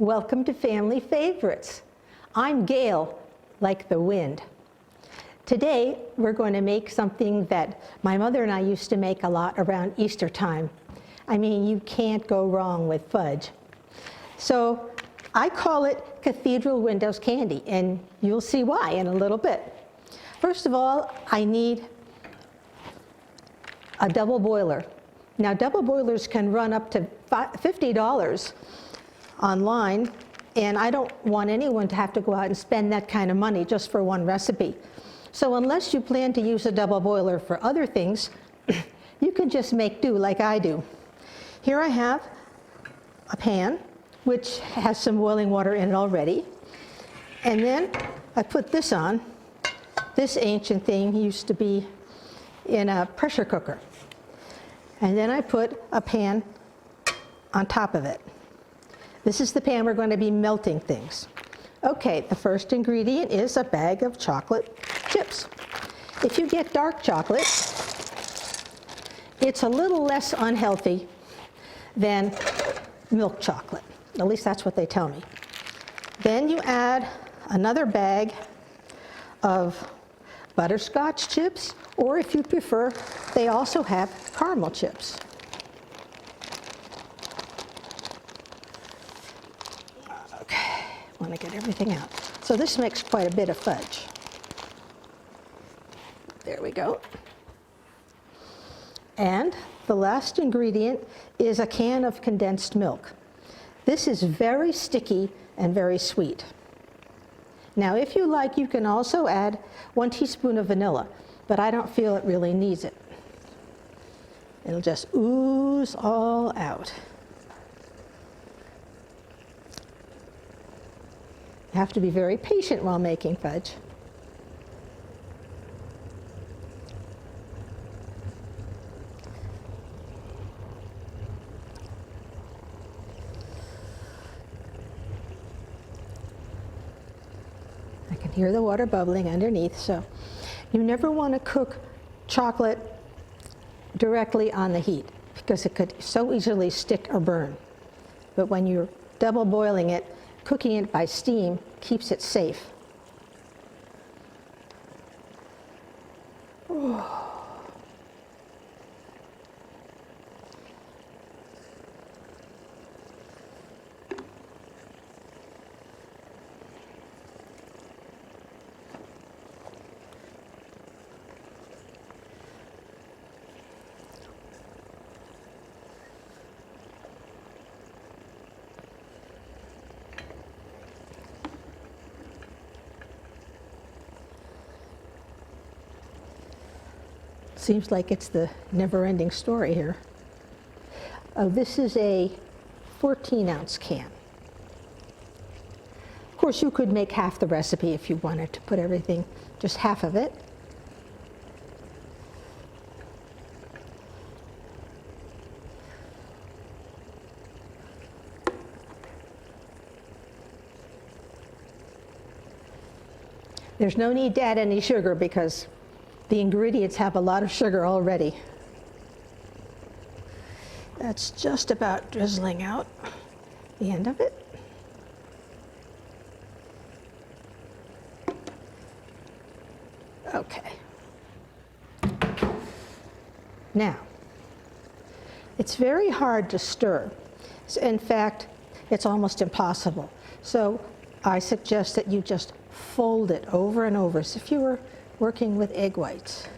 Welcome to Family Favorites. I'm Gale, like the wind. Today, we're going to make something that my mother and I used to make a lot around Easter time. I mean, you can't go wrong with fudge. So I call it Cathedral Windows Candy, and you'll see why in a little bit. First of all, I need a double boiler. Now, double boilers can run up to $50 online, and I don't want anyone to have to go out and spend that kind of money just for one recipe. So unless you plan to use a double boiler for other things, you can just make do like I do. Here I have a pan, which has some boiling water in it already. And then I put this on. This ancient thing used to be in a pressure cooker. And then I put a pan on top of it. This is the pan we're going to be melting things. Okay, the first ingredient is a bag of chocolate chips. If you get dark chocolate, it's a little less unhealthy than milk chocolate. At least that's what they tell me. Then you add another bag of butterscotch chips, or if you prefer, they also have caramel chips. Okay, want to get everything out. So this makes quite a bit of fudge. There we go. And the last ingredient is a can of condensed milk. This is very sticky and very sweet. Now, if you like, you can also add 1 teaspoon of vanilla, but I don't feel it really needs it. It'll just ooze all out. You have to be very patient while making fudge. I can hear the water bubbling underneath, so you never want to cook chocolate directly on the heat because it could so easily stick or burn. But when you're double boiling it, cooking it by steam keeps it safe. Oh. Seems like it's the never-ending story here. This is a 14-ounce can. Of course, you could make half the recipe if you wanted to put everything, just half of it. There's no need to add any sugar because the ingredients have a lot of sugar already. That's just about drizzling out the end of it. Okay. Now, it's very hard to stir. In fact, it's almost impossible. So I suggest that you just fold it over and over as if you were working with egg whites.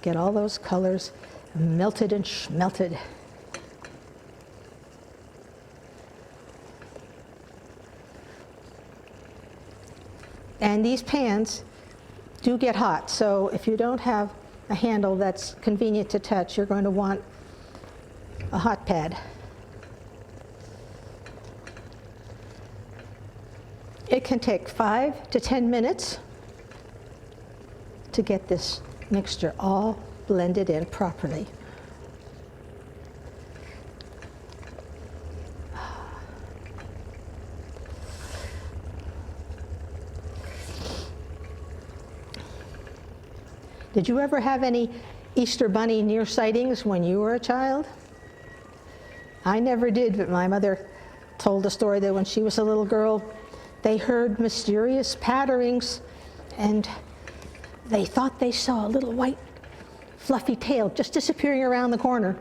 Get all those colors melted and schmelted. And these pans do get hot, so if you don't have a handle that's convenient to touch, you're going to want a hot pad. It can take 5 to 10 minutes to get this mixture all blended in properly. Did you ever have any Easter bunny near sightings when you were a child? I never did, but my mother told a story that when she was a little girl, they heard mysterious patterings, and they thought they saw a little white fluffy tail just disappearing around the corner.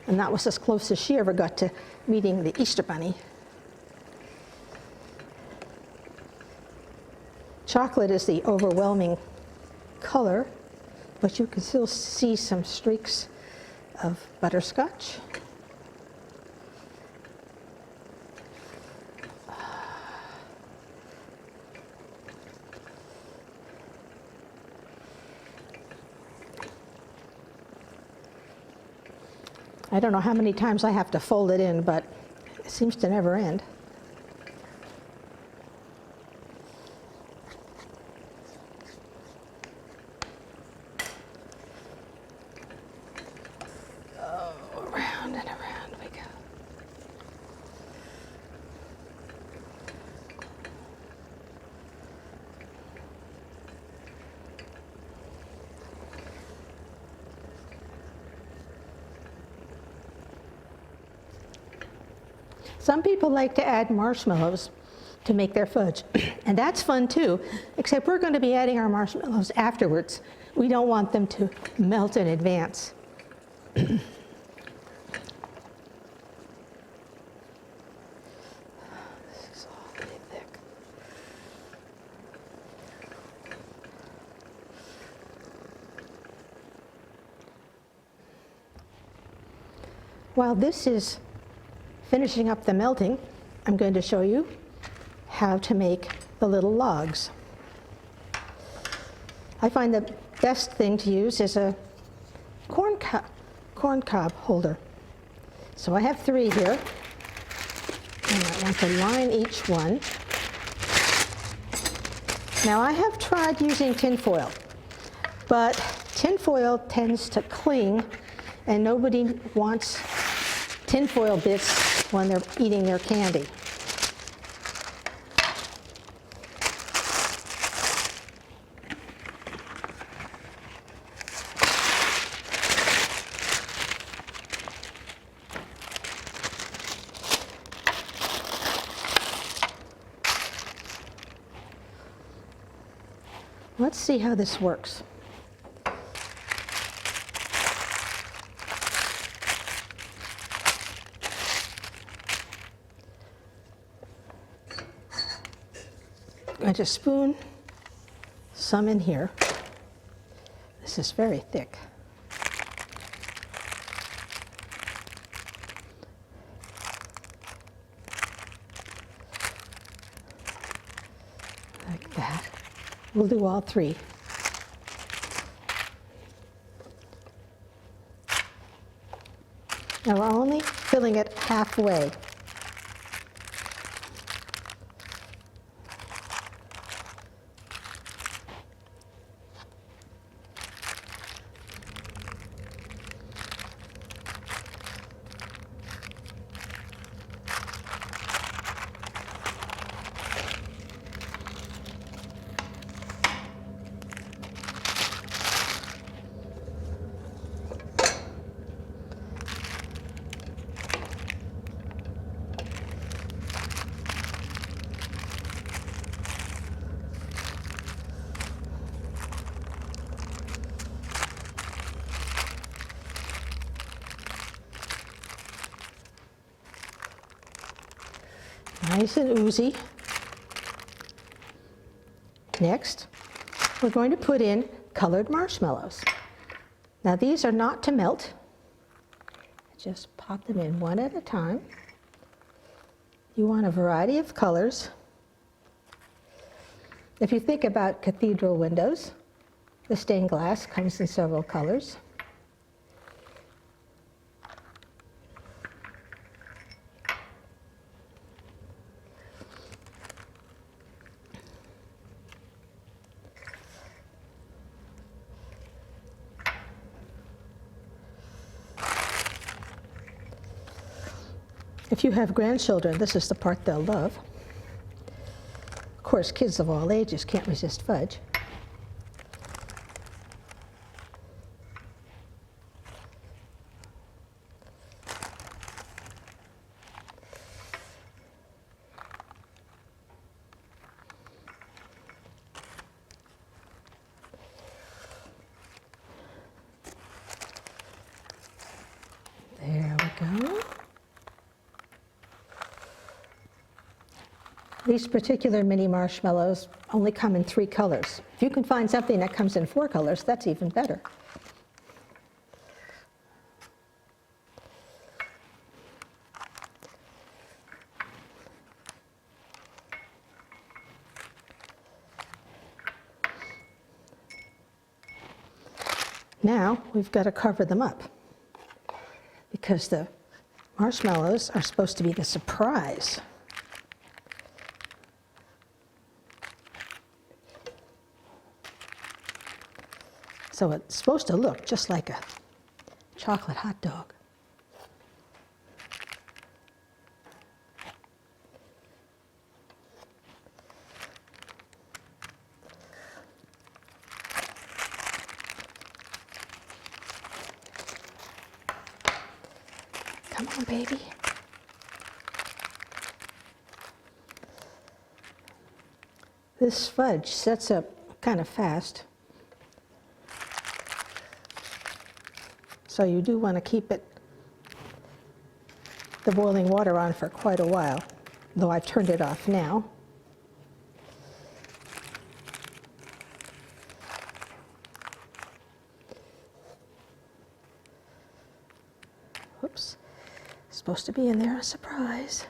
And that was as close as she ever got to meeting the Easter Bunny. Chocolate is the overwhelming color, but you can still see some streaks of butterscotch. I don't know how many times I have to fold it in, but it seems to never end. Oh, around and around we go. Some people like to add marshmallows to make their fudge, and that's fun too, except we're going to be adding our marshmallows afterwards. We don't want them to melt in advance. This is awfully thick. While this is finishing up the melting, I'm going to show you how to make the little logs. I find the best thing to use is a corn cob holder. So I have 3 here, and I want to line each one. Now I have tried using tin foil, but tin foil tends to cling, and nobody wants tin foil bits when they're eating their candy. Let's see how this works. I just spoon some in here. This is very thick. Like that. We'll do all 3. Now we're only filling it halfway. Nice and oozy. Next, we're going to put in colored marshmallows. Now these are not to melt. Just pop them in one at a time. You want a variety of colors. If you think about cathedral windows, the stained glass comes in several colors. If you have grandchildren, this is the part they'll love. Of course, kids of all ages can't resist fudge. These particular mini marshmallows only come in 3 colors. If you can find something that comes in 4 colors, that's even better. Now we've got to cover them up because the marshmallows are supposed to be the surprise. So it's supposed to look just like a chocolate hot dog. Come on, baby. This fudge sets up kind of fast. So you do want to keep the boiling water on for quite a while, though I've turned it off now. Whoops, it's supposed to be in there, a surprise.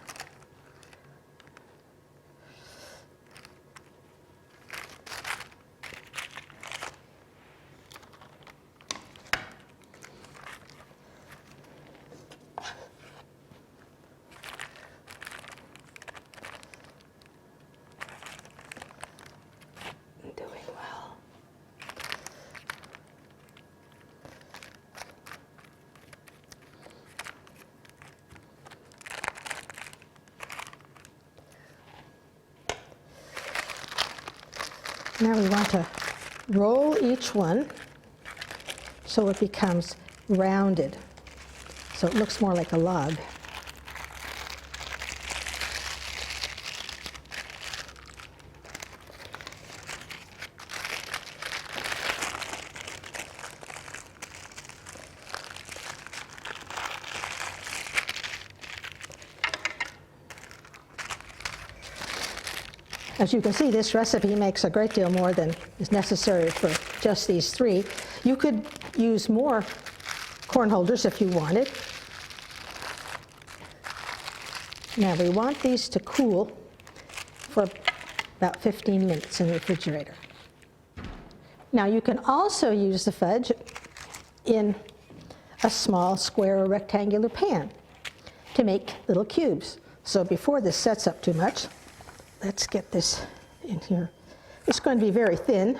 Now we want to roll each one so it becomes rounded, so it looks more like a log. As you can see, this recipe makes a great deal more than is necessary for just these 3. You could use more corn holders if you wanted. Now we want these to cool for about 15 minutes in the refrigerator. Now you can also use the fudge in a small square or rectangular pan to make little cubes. So before this sets up too much, let's get this in here. It's going to be very thin.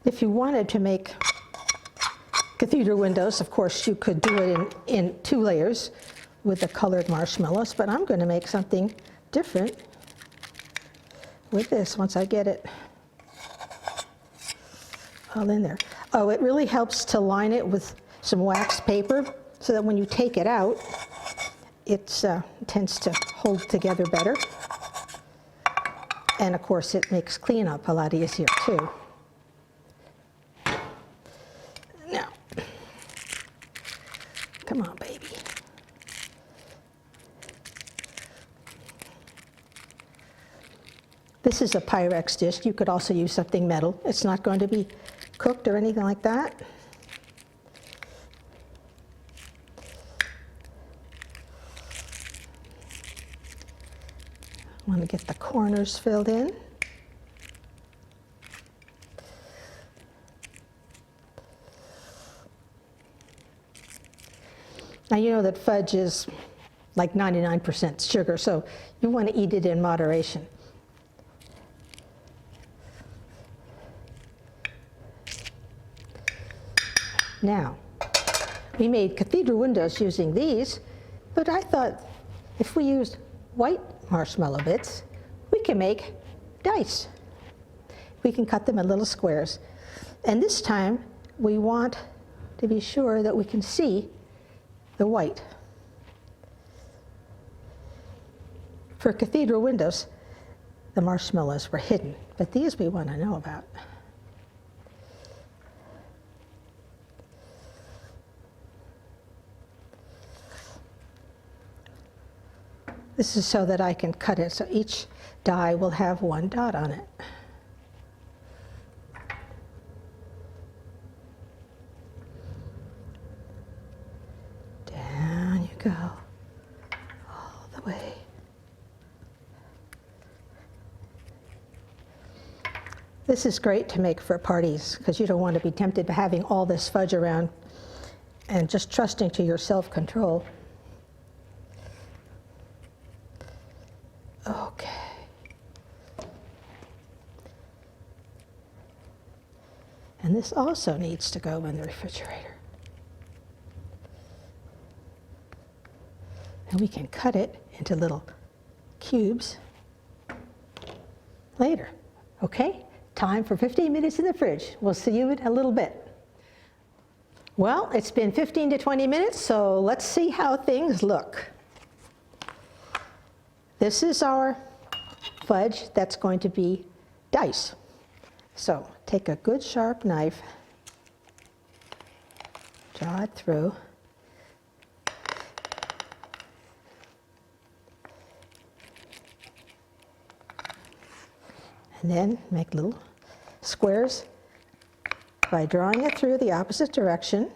If you wanted to make cathedral windows, of course, you could do it in 2 layers with the colored marshmallows, but I'm going to make something different with this once I get it all in there. Oh, it really helps to line it with some wax paper so that when you take it out, it tends to hold together better. And of course, it makes cleanup a lot easier too. Come on, baby. This is a Pyrex dish. You could also use something metal. It's not going to be cooked or anything like that. I want to get the corners filled in. Now you know that fudge is like 99% sugar, so you want to eat it in moderation. Now, we made cathedral windows using these, but I thought if we used white marshmallow bits, we can make dice. We can cut them in little squares. And this time, we want to be sure that we can see the white. For cathedral windows, the marshmallows were hidden, but these we want to know about. This is so that I can cut it, so each die will have one dot on it. Down you go, all the way. This is great to make for parties because you don't want to be tempted by having all this fudge around, and just trusting to your self-control. Okay. And this also needs to go in the refrigerator. And we can cut it into little cubes later. Okay? Time for 15 minutes in the fridge. We'll see you in a little bit. Well, it's been 15 to 20 minutes, so let's see how things look. This is our fudge that's going to be dice. So take a good sharp knife, draw it through, and then make little squares by drawing it through the opposite direction.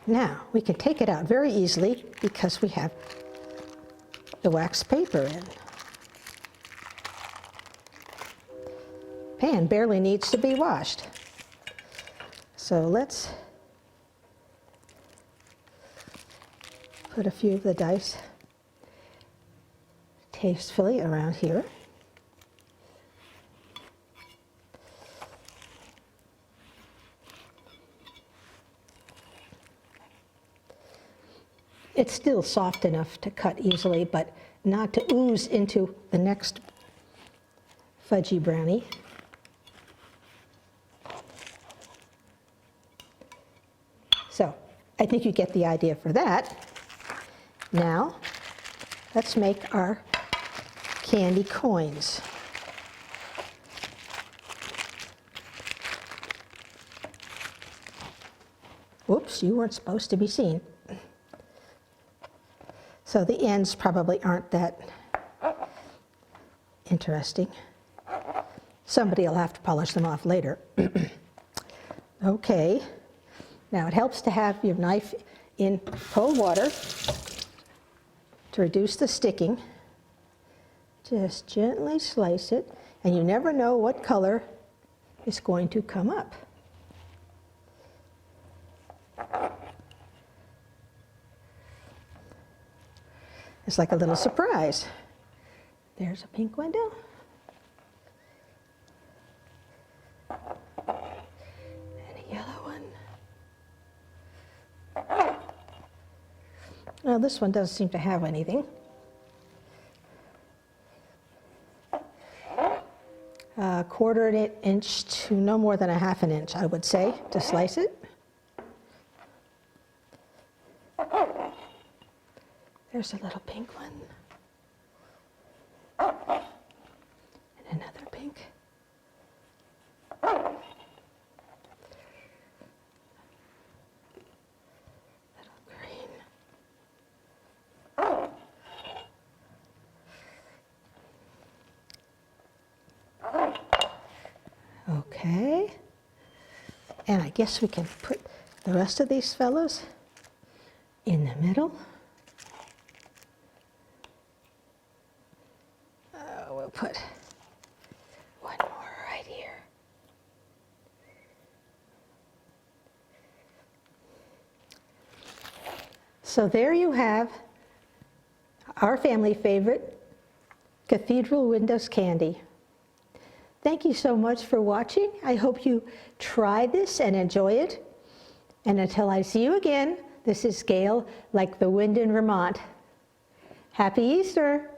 Now, we can take it out very easily because we have the wax paper in. Pan barely needs to be washed. So let's put a few of the dice tastefully around here. It's still soft enough to cut easily, but not to ooze into the next fudgy brownie. So I think you get the idea for that. Now, let's make our candy coins. Whoops, you weren't supposed to be seen. So the ends probably aren't that interesting. Somebody will have to polish them off later. Okay, now it helps to have your knife in cold water to reduce the sticking. Just gently slice it, and you never know what color is going to come up. It's like a little surprise. There's a pink window. And a yellow one. Well, this one doesn't seem to have anything. A 1/4 inch to no more than a 1/2 inch, I would say, to slice it. There's a little pink one. And another pink. Little green. Okay. And I guess we can put the rest of these fellows in the middle. We'll put one more right here. So there you have our family favorite, Cathedral Windows Candy. Thank you so much for watching. I hope you try this and enjoy it. And until I see you again, this is Gale, like the wind in Vermont. Happy Easter!